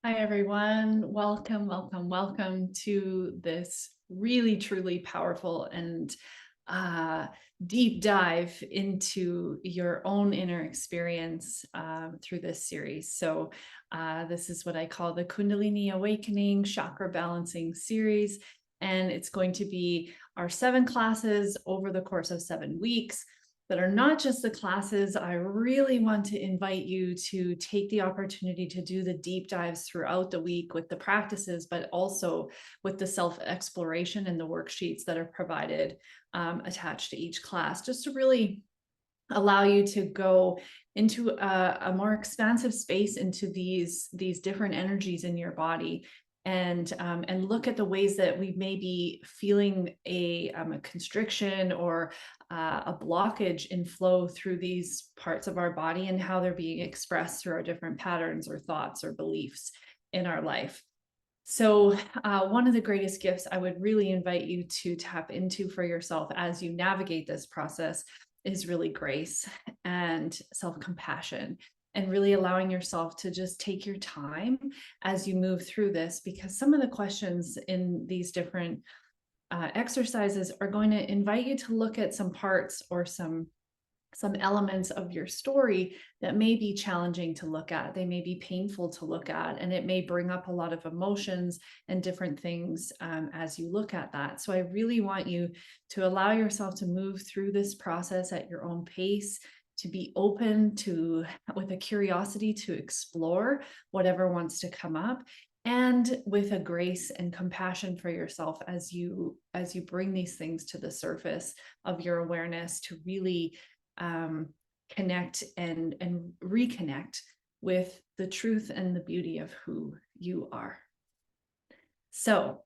Hi, everyone. Welcome, welcome, welcome to this really, truly powerful and uh, deep dive into your own inner experience through this series. So, this is what I call the Kundalini Awakening Chakra Balancing Series. And it's going to be our 7 classes over the course of 7 weeks that are not just the classes. I really want to invite you to take the opportunity to do the deep dives throughout the week with the practices, but also with the self-exploration and the worksheets that are provided attached to each class, just to really allow you to go into a more expansive space into these different energies in your body, and look at the ways that we may be feeling a constriction or a blockage in flow through these parts of our body, and how they're being expressed through our different patterns or thoughts or beliefs in our life. So one of the greatest gifts I would really invite you to tap into for yourself as you navigate this process is really grace and self-compassion, and really allowing yourself to just take your time as you move through this, because some of the questions in these different exercises are going to invite you to look at some parts or some elements of your story that may be challenging to look at. They may be painful to look at, and it may bring up a lot of emotions and different things as you look at that. So I really want you to allow yourself to move through this process at your own pace, to be open to, with a curiosity, to explore whatever wants to come up, and with a grace and compassion for yourself as you bring these things to the surface of your awareness, to really connect and reconnect with the truth and the beauty of who you are. So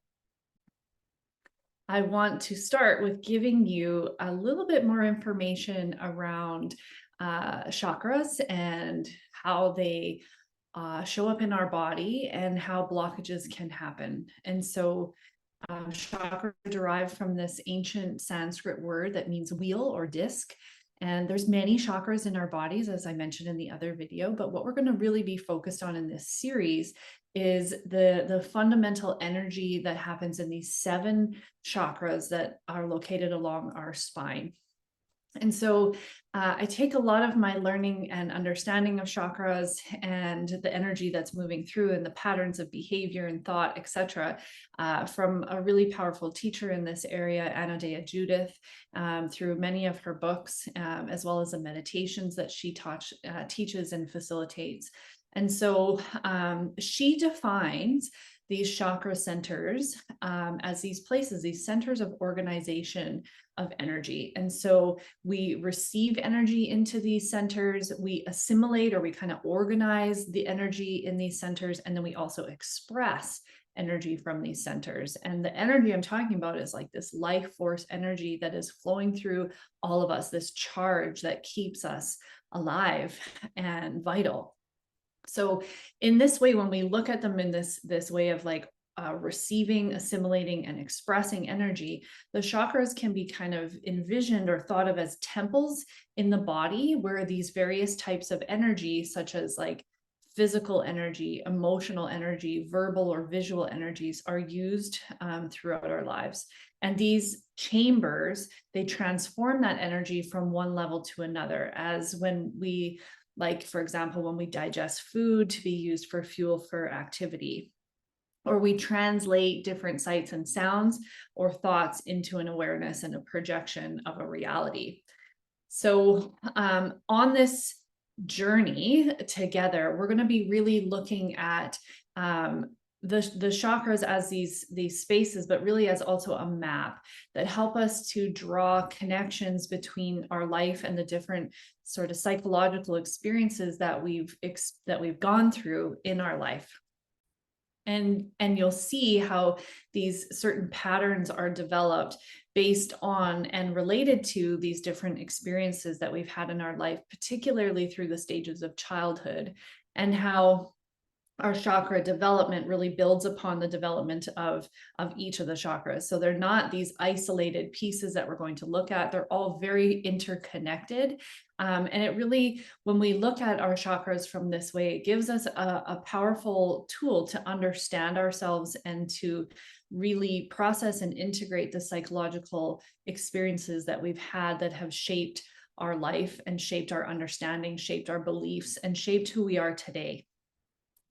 I want to start with giving you a little bit more information around chakras and how they show up in our body and how blockages can happen. And so chakra derived from this ancient Sanskrit word that means wheel or disc. And there's many chakras in our bodies, as I mentioned in the other video, but what we're going to really be focused on in this series is the fundamental energy that happens in these 7 chakras that are located along our spine. And so I take a lot of my learning and understanding of chakras and the energy that's moving through and the patterns of behavior and thought, etc., from a really powerful teacher in this area, Anodea Judith, through many of her books, as well as the meditations that she teaches and facilitates. And so she defines these chakra centers as these places, these centers of organization of energy. And so we receive energy into these centers, we assimilate, or we kind of organize the energy in these centers, and then we also express energy from these centers. And the energy I'm talking about is like this life force energy that is flowing through all of us, this charge that keeps us alive and vital. So in this way, when we look at them in this way of like receiving, assimilating, and expressing energy, the chakras can be kind of envisioned or thought of as temples in the body, where these various types of energy, such as like physical energy, emotional energy, verbal or visual energies, are used throughout our lives. And these chambers, they transform that energy from one level to another, as when we, like, for example, when we digest food to be used for fuel for activity, or we translate different sights and sounds or thoughts into an awareness and a projection of a reality. So on this journey together, we're going to be really looking at the chakras as these spaces, but really as also a map that help us to draw connections between our life and the different sort of psychological experiences that we've gone through in our life. And you'll see how these certain patterns are developed based on and related to these different experiences that we've had in our life, particularly through the stages of childhood, and how our chakra development really builds upon the development of each of the chakras. So they're not these isolated pieces that we're going to look at. They're all very interconnected. And it really, when we look at our chakras from this way, it gives us a powerful tool to understand ourselves and to really process and integrate the psychological experiences that we've had that have shaped our life and shaped our understanding, shaped our beliefs, and shaped who we are today.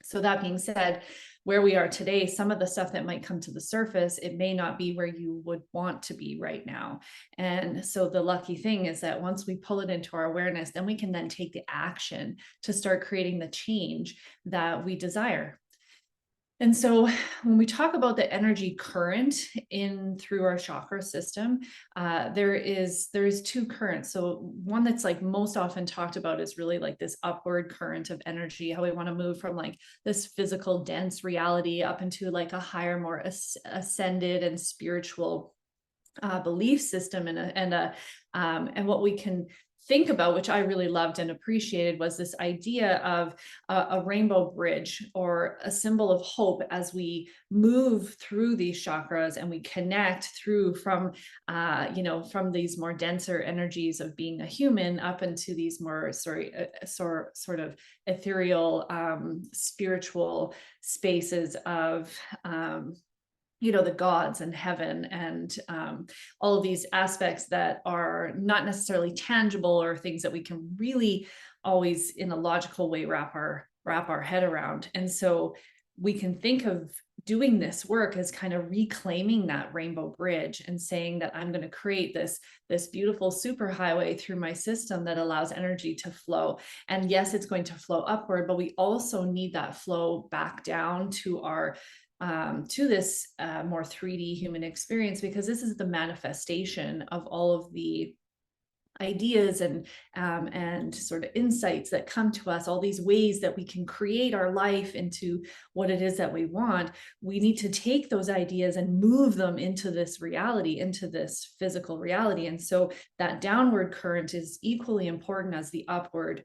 So that being said, where we are today, some of the stuff that might come to the surface, it may not be where you would want to be right now. And so the lucky thing is that once we pull it into our awareness, then we can then take the action to start creating the change that we desire. And so when we talk about the energy current in through our chakra system, there is two currents. So one that's like most often talked about is really like this upward current of energy, how we want to move from like this physical dense reality up into like a higher, more ascended and spiritual belief system, and what we can think about, which I really loved and appreciated, was this idea of a rainbow bridge or a symbol of hope as we move through these chakras and we connect through from from these more denser energies of being a human up into these more sort of ethereal spiritual spaces of the gods and heaven and all of these aspects that are not necessarily tangible or things that we can really always in a logical way wrap our head around. And so we can think of doing this work as kind of reclaiming that rainbow bridge and saying that I'm going to create this beautiful superhighway through my system that allows energy to flow. And yes, it's going to flow upward, but we also need that flow back down to our to this more 3D human experience, because this is the manifestation of all of the ideas and sort of insights that come to us, all these ways that we can create our life into what it is that we want. We need to take those ideas and move them into this reality, into this physical reality. And so that downward current is equally important as the upward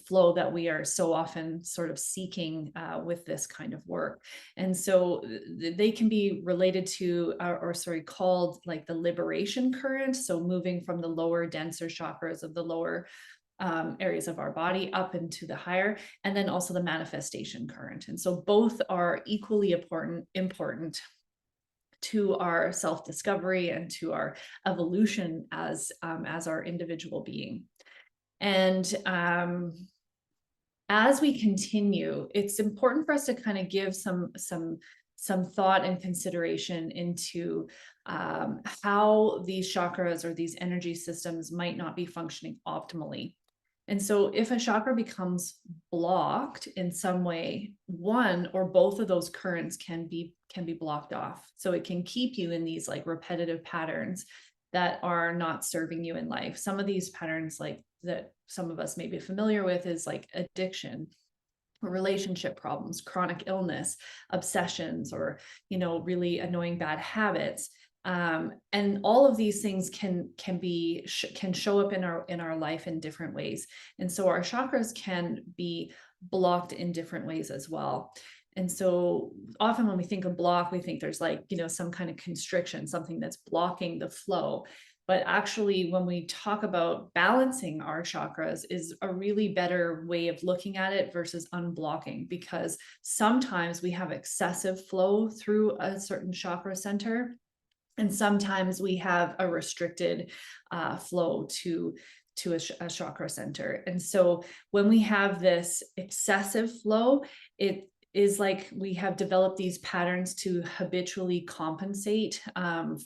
flow that we are so often sort of seeking with this kind of work. And so they can be related to, called like the liberation current. So moving from the lower, denser chakras of the lower areas of our body up into the higher, and then also the manifestation current. And so both are equally important to our self-discovery and to our evolution as our individual being. And as we continue, it's important for us to kind of give some thought and consideration into how these chakras or these energy systems might not be functioning optimally. And so if a chakra becomes blocked in some way, one or both of those currents can be blocked off. So it can keep you in these like repetitive patterns that are not serving you in life. Some of these patterns, like that some of us may be familiar with, is like addiction, relationship problems, chronic illness, obsessions, or really annoying bad habits. And all of these things can show up in our life in different ways. And so our chakras can be blocked in different ways as well. And so often when we think of block, we think there's like, some kind of constriction, something that's blocking the flow. But actually, when we talk about balancing our chakras, is a really better way of looking at it versus unblocking, because sometimes we have excessive flow through a certain chakra center, and sometimes we have a restricted flow to a chakra center. And so when we have this excessive flow, it is like we have developed these patterns to habitually compensate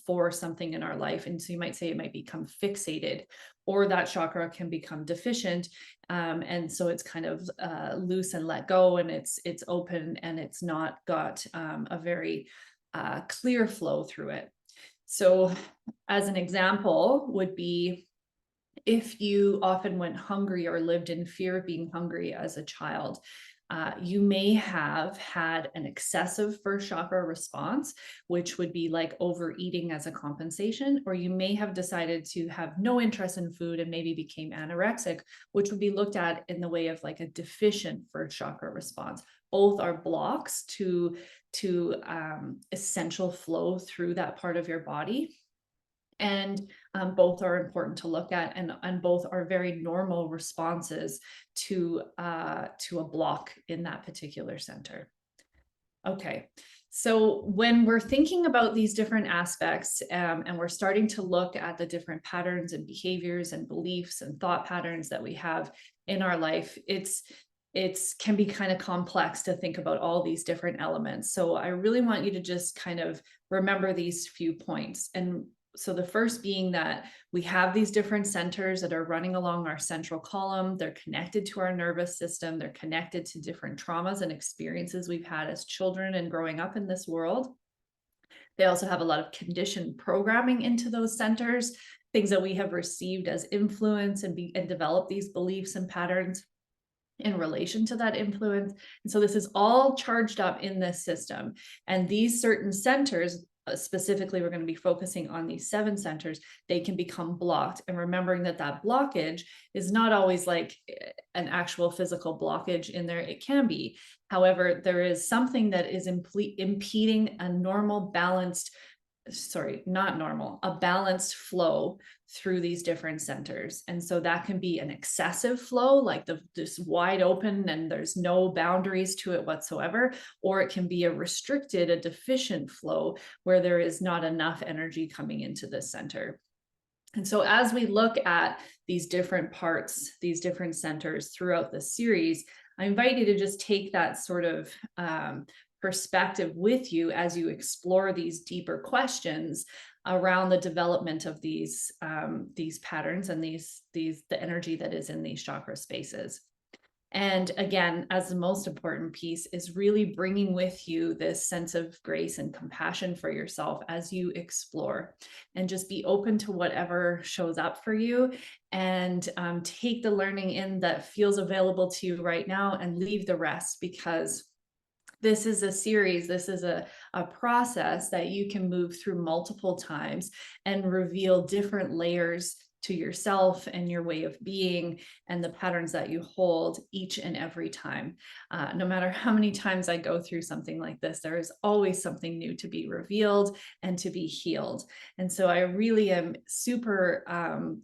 for something in our life. And so you might say it might become fixated, or that chakra can become deficient. And so it's kind of loose and let go, and it's open, and it's not got a very clear flow through it. So as an example would be, if you often went hungry or lived in fear of being hungry as a child, You may have had an excessive first chakra response, which would be like overeating as a compensation, or you may have decided to have no interest in food and maybe became anorexic, which would be looked at in the way of like a deficient first chakra response. Both are blocks to essential flow through that part of your body. And both are important to look at, and both are very normal responses to a block in that particular center. Okay, so when we're thinking about these different aspects, and we're starting to look at the different patterns and behaviors and beliefs and thought patterns that we have in our life, it's can be kind of complex to think about all these different elements. So I really want you to just kind of remember these few points. And so the first being that we have these different centers that are running along our central column. They're connected to our nervous system. They're connected to different traumas and experiences we've had as children and growing up in this world. They also have a lot of conditioned programming into those centers, things that we have received as influence, and develop these beliefs and patterns in relation to that influence. And so this is all charged up in this system. And these certain centers, specifically, we're going to be focusing on these 7 centers, they can become blocked. And remembering that that blockage is not always like an actual physical blockage in there. It can be. However, there is something that is impeding a normal, balanced, not normal, a balanced flow through these different centers. And so that can be an excessive flow, like this wide open and there's no boundaries to it whatsoever, or it can be a restricted, a deficient flow where there is not enough energy coming into this center. And so as we look at these different parts, these different centers throughout the series, I invite you to just take that sort of perspective with you as you explore these deeper questions around the development of these patterns and the energy that is in these chakra spaces. And again, as the most important piece is really bringing with you this sense of grace and compassion for yourself as you explore, and just be open to whatever shows up for you, and take the learning in that feels available to you right now and leave the rest, because this is a series, this is a process that you can move through multiple times and reveal different layers to yourself and your way of being and the patterns that you hold each and every time. No matter how many times I go through something like this, there is always something new to be revealed and to be healed. And so I really am super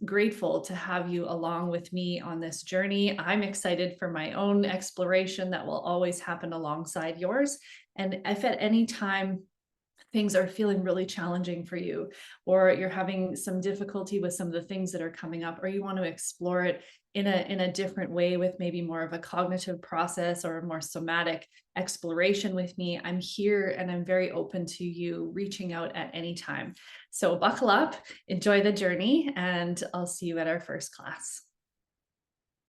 grateful to have you along with me on this journey. I'm excited for my own exploration that will always happen alongside yours. And if at any time things are feeling really challenging for you, or you're having some difficulty with some of the things that are coming up, or you want to explore it in a different way with maybe more of a cognitive process or a more somatic exploration with me, I'm here and I'm very open to you reaching out at any time. So buckle up, enjoy the journey, and I'll see you at our first class.